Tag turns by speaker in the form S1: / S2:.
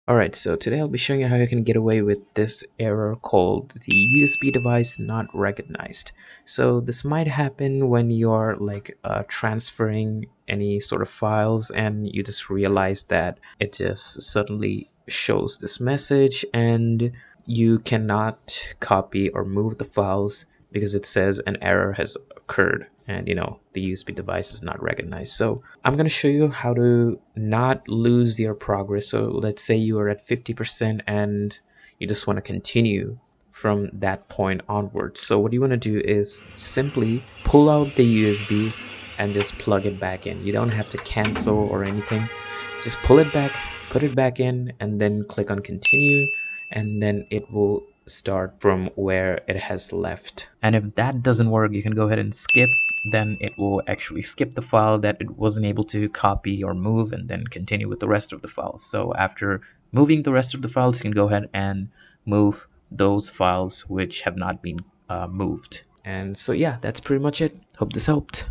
S1: Alright, so today I'll be showing you how you can get away with this error called the USB device not recognized. So this might happen when you're transferring any sort of files and you just realize that it just suddenly shows this message and you cannot copy or move the files because it says an error has occurred and the USB device is not recognized. So I'm going to show you how to not lose your progress. So let's say you are at 50% and you just want to continue from that point onwards. So what you want to do is simply pull out the USB and just plug it back in. You don't have to cancel or anything. Just pull it back, put it back in, and then click on continue, and then it will start from where it has left. And if that doesn't work, you can go ahead and skip. Then it will actually skip the file that it wasn't able to copy or move, and then continue with the rest of the files. So after moving the rest of the files, you can go ahead and move those files which have not been moved. And so yeah, that's pretty much it. Hope this helped.